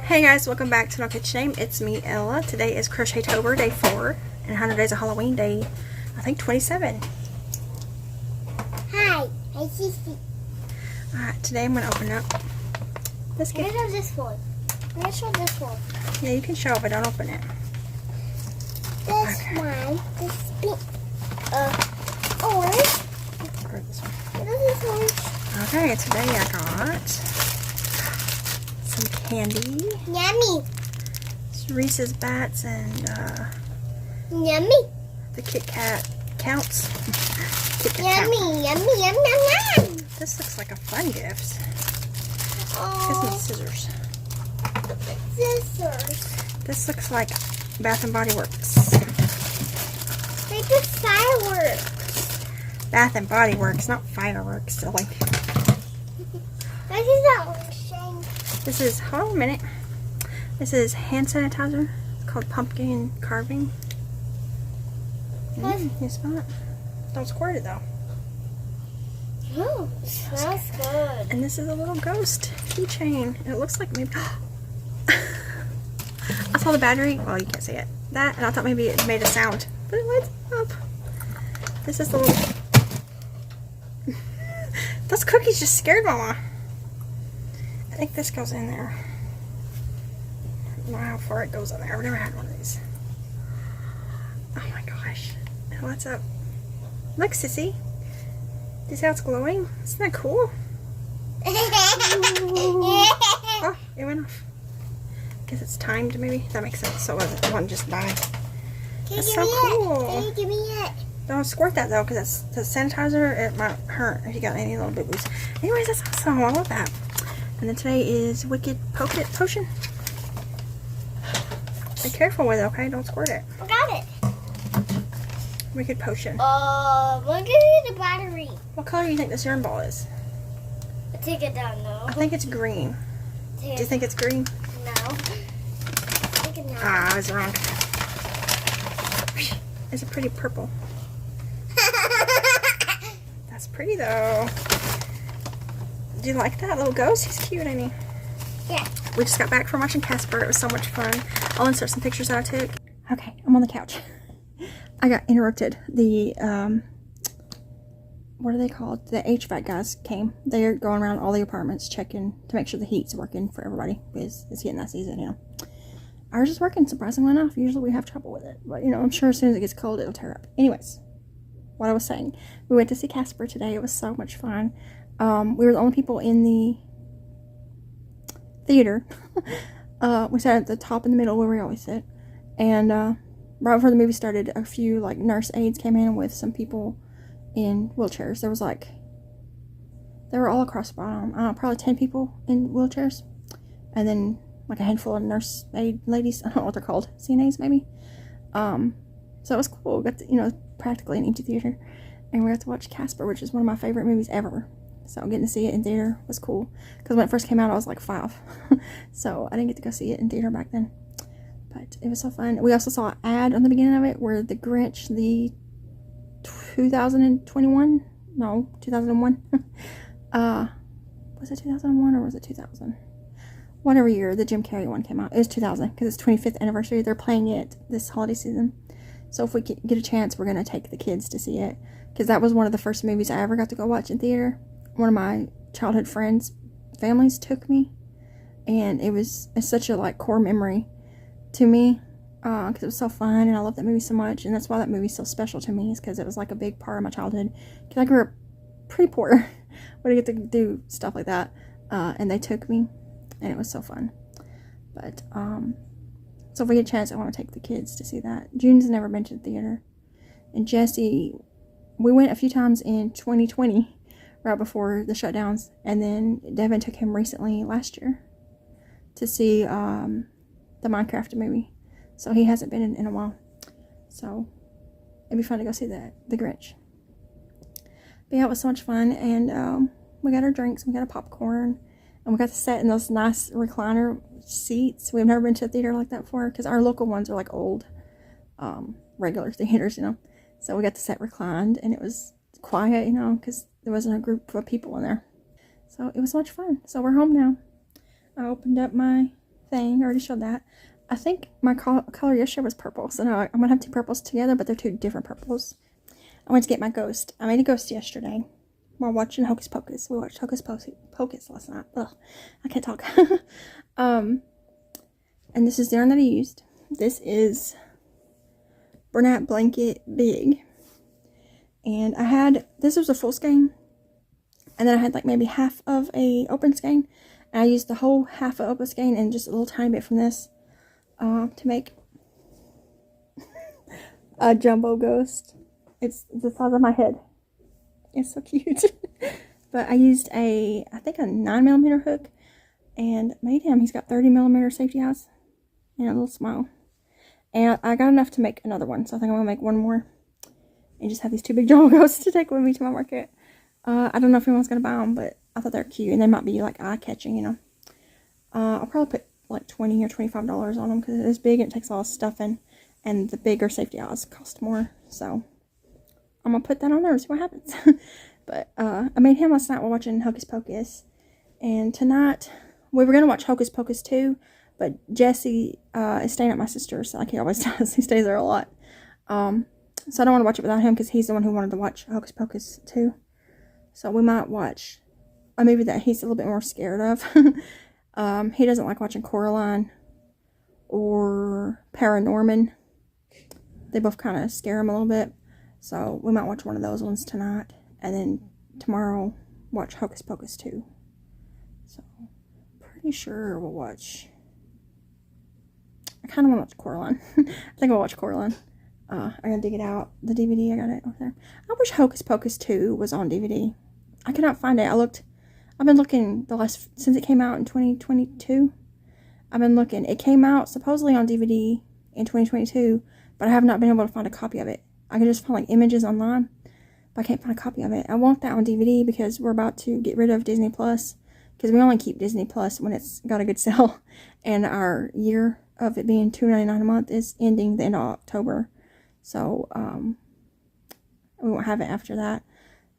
Hey guys, welcome back to No Kitchen Name. It's me, Ella. Today is Crochet-Tober, day 4, and 100 Days of Halloween, day, I think, 27. Hi, I'm Cici. Alright, today I'm going to open up this I'm gift. gonna show this one. I'm gonna show this one. Yeah, you can show it, but don't open it. This one, this pink, orange. Or this one. This is orange. Okay, today I got some candy. Yummy. It's Reese's Bats and Yummy. the Kit Kat counts. Kit Kat Yummy, count. yummy, yum, yum, yum. This looks like a fun gift. Get Oh, some scissors. scissors. This looks like Bath and Body Works. They did fireworks. Bath and Body Works, not fireworks, silly. This is that orange thing. This is, hold on a minute. This is hand sanitizer. It's called pumpkin carving. You smell it? Don't squirt it though. Oh, it smells good. And this is a little ghost keychain. And it looks like maybe, I saw the battery, well you can't see it. That, and I thought maybe it made a sound. But it lights up. This is the little, those cookies just scared Mama. I think this goes in there. I don't know how far it goes in there. I've never had one of these. Oh my gosh. What's up? Look, Sissy. Do you see how it's glowing? Isn't that cool? Oh, it went off. Guess it's timed maybe. That makes sense. So it wouldn't just die. Can you That's give so me cool. it? Can you give me it? Don't squirt that though, because the sanitizer, it might hurt if you got any little boo-boos. Anyways, that's awesome. I love that. And then today is Wicked Potion. Be careful with it, okay? Don't squirt it. I got it. Wicked Potion. We'll give you the battery. What color do you think this yarn ball is? I take it down now. I think it's green. Do you think it's green? No. Take it now. Ah, I was wrong. It's a pretty purple. That's pretty though. Do you like that little ghost? He's cute, ain't he? Yeah. We just got back from watching Casper. It was so much fun. I'll insert some pictures that I took. Okay, I'm on the couch. I got interrupted. The, what are they called? The HVAC guys came. They're going around all the apartments checking to make sure the heat's working for everybody. Because it's getting that season, you know. Ours is working, surprisingly enough. Usually we have trouble with it. But, you know, I'm sure as soon as it gets cold, it'll tear up. Anyways, what I was saying. We went to see Casper today. It was so much fun. We were the only people in the theater. We sat at the top in the middle where we always sit. And right before the movie started, a few like nurse aides came in with some people in wheelchairs. There was like, they were all across the bottom. I don't know, probably 10 people in wheelchairs. And then like a handful of nurse aide ladies. I don't know what they're called. CNAs maybe. So it was cool. Got to, you know, practically an empty theater. And we got to watch Casper, which is one of my favorite movies ever. So getting to see it in theater was cool. Because when it first came out, I was like 5. So I didn't get to go see it in theater back then. But it was so fun. We also saw an ad on the beginning of it where the Grinch, the 2021? No, 2001. Was it 2001 or was it 2000? Whatever year the Jim Carrey one came out. It was 2000 because it's 25th anniversary. They're playing it this holiday season. So if we get a chance, we're going to take the kids to see it. Because that was one of the first movies I ever got to go watch in theater. One of my childhood friends' families took me. And it's such a like core memory to me. Because it was so fun and I love that movie so much. And that's why that movie's so special to me. Is because it was like a big part of my childhood. Because I grew up pretty poor. But I get to do stuff like that. And they took me. And it was so fun. But, so if we get a chance, I want to take the kids to see that. June's never been to the theater. And Jesse, we went a few times in 2020, right before the shutdowns. And then Devin took him recently last year to see the Minecraft movie. So he hasn't been in a while. So it'd be fun to go see the Grinch. But yeah, it was so much fun. And we got our drinks, we got a popcorn. And we got to sit in those nice recliner seats. We've never been to a theater like that before. Because our local ones are like old, regular theaters, you know. So we got to sit reclined. And it was quiet, you know. Because there wasn't a group of people in there. So it was so much fun. So we're home now. I opened up my thing. I already showed that. I think my color yesterday was purple. So now I'm going to have two purples together, but they're two different purples. I went to get my ghost. I made a ghost yesterday while watching Hocus Pocus. We watched Hocus Pocus last night. Ugh, I can't talk. And this is the yarn that I used. This is Bernat Blanket Big. And I had, this was a full skein. And then I had like maybe half of a open skein. And I used the whole half of open skein and just a little tiny bit from this to make a jumbo ghost. It's the size of my head. It's so cute. But I used I think a 9mm hook and made him. He's got 30mm safety eyes and a little smile. And I got enough to make another one. So I think I'm going to make one more and just have these two big jumbo ghosts to take with me to my market. I don't know if anyone's going to buy them, but I thought they're cute. And they might be like eye-catching, you know. I'll probably put like $20 or $25 on them because it is big and it takes a lot of stuffing. And the bigger safety eyes cost more. So I'm going to put that on there and see what happens. But I made him last night while watching Hocus Pocus. And tonight, we were going to watch Hocus Pocus 2. But Jesse is staying at my sister's, like he always does. He stays there a lot. So I don't want to watch it without him because he's the one who wanted to watch Hocus Pocus 2. So we might watch a movie that he's a little bit more scared of. He doesn't like watching Coraline or Paranorman. They both kind of scare him a little bit. So we might watch one of those ones tonight. And then tomorrow, watch Hocus Pocus 2. So, pretty sure we'll watch... I kind of want to watch Coraline. I think I'll watch Coraline. I gotta dig it out. The DVD, I got it over there. I wish Hocus Pocus 2 was on DVD. I could not find it. I've been looking since it came out in 2022. I've been looking. It came out supposedly on DVD in 2022, but I have not been able to find a copy of it. I can just find like images online, but I can't find a copy of it. I want that on DVD because we're about to get rid of Disney Plus, because we only keep Disney Plus when it's got a good sale, and our year of it being $2.99 a month is ending the end of October. So we won't have it after that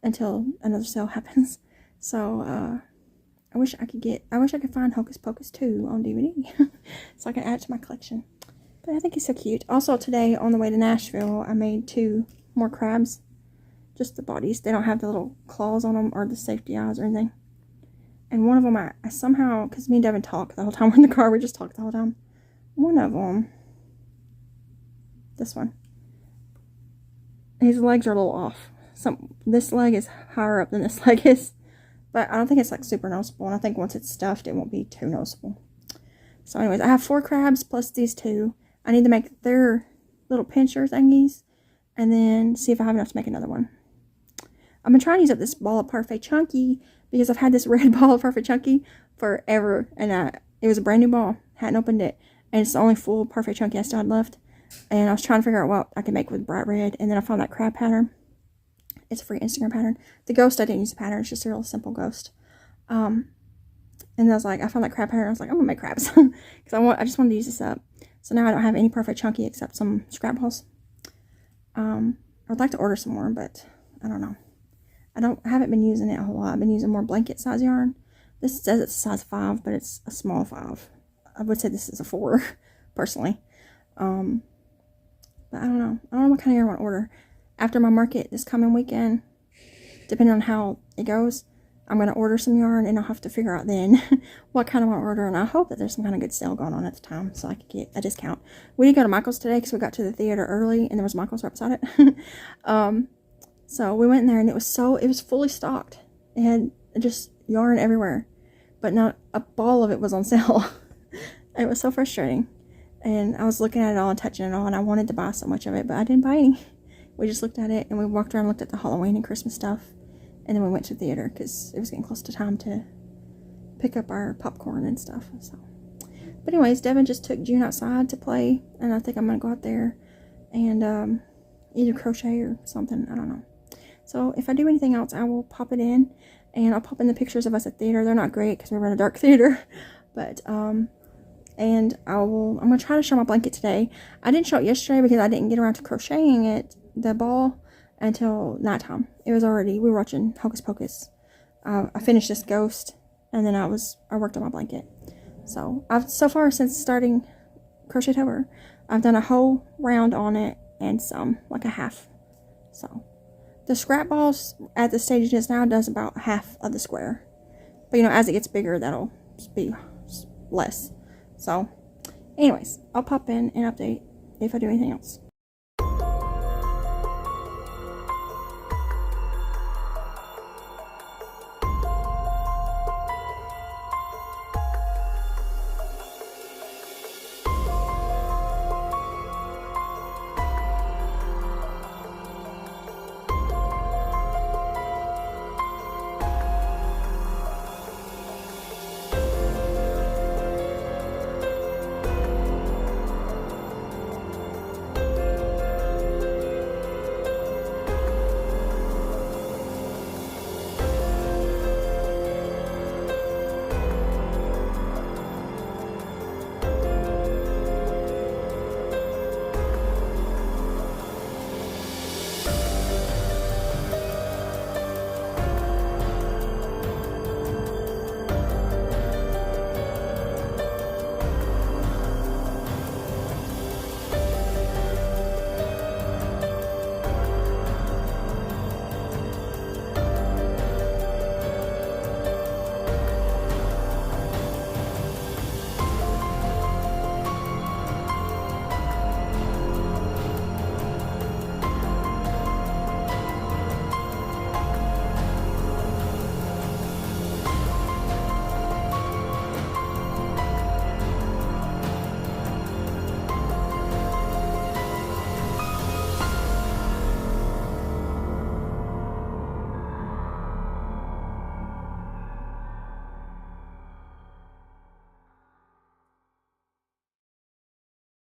until another sale happens. So I wish I could find Hocus Pocus 2 on DVD so I can add it to my collection. But I think he's so cute. Also today on the way to Nashville, I made 2 more crabs. Just the bodies. They don't have the little claws on them or the safety eyes or anything. And one of them, I somehow, because me and Devin talk the whole time we're in the car, we just talk the whole time. One of them, this one, his legs are a little off. This leg is higher up than this leg is. But I don't think it's like super noticeable. And I think once it's stuffed, it won't be too noticeable. So anyways, I have 4 crabs plus these 2. I need to make their little pincher thingies. And then see if I have enough to make another one. I've been trying to use up this ball of Parfait Chunky. Because I've had this red ball of Parfait Chunky forever. And it was a brand new ball. Hadn't opened it. And it's the only full Parfait Chunky I still had left. And I was trying to figure out what I could make with bright red. And then I found that crab pattern. It's a free Instagram pattern. The ghost, I didn't use a pattern. It's just a real simple ghost. And I was like, I found that crab pattern. I was like, I'm going to make crabs. Because I just wanted to use this up. So now I don't have any Parfait Chunky except some scrap balls. I would like to order some more, but I don't know. I haven't been using it a whole lot. I've been using more blanket size yarn. This says it's a size 5, but it's a small 5. I would say this is a 4, personally. But I don't know. I don't know what kind of yarn I want to order. After my market this coming weekend, depending on how it goes, I'm going to order some yarn, and I'll have to figure out then what kind I want to order. And I hope that there's some kind of good sale going on at the time so I could get a discount. We did go to Michael's today because we got to the theater early, and there was Michael's right beside it. So we went in there, and it was fully stocked. It had just yarn everywhere, but not a ball of it was on sale. It was so frustrating. And I was looking at it all and touching it all, and I wanted to buy so much of it, but I didn't buy any. We just looked at it, and we walked around and looked at the Halloween and Christmas stuff, and then we went to the theater because it was getting close to time to pick up our popcorn and stuff. So, but anyways, Devin just took June outside to play, and I think I'm going to go out there and either crochet or something. I don't know. So if I do anything else, I will pop it in, and I'll pop in the pictures of us at theater. They're not great because we're in a dark theater, but and I'm going to try to show my blanket today. I didn't show it yesterday because I didn't get around to crocheting it, the ball, until nighttime. We were watching Hocus Pocus. I finished this ghost, and then I worked on my blanket. So I've so far since starting Crochet-Tober, I've done a whole round on it and some, like a half. So the scrap balls at the stage it is now does about half of the square. But you know, as it gets bigger, that'll be less. So anyways, I'll pop in and update if I do anything else.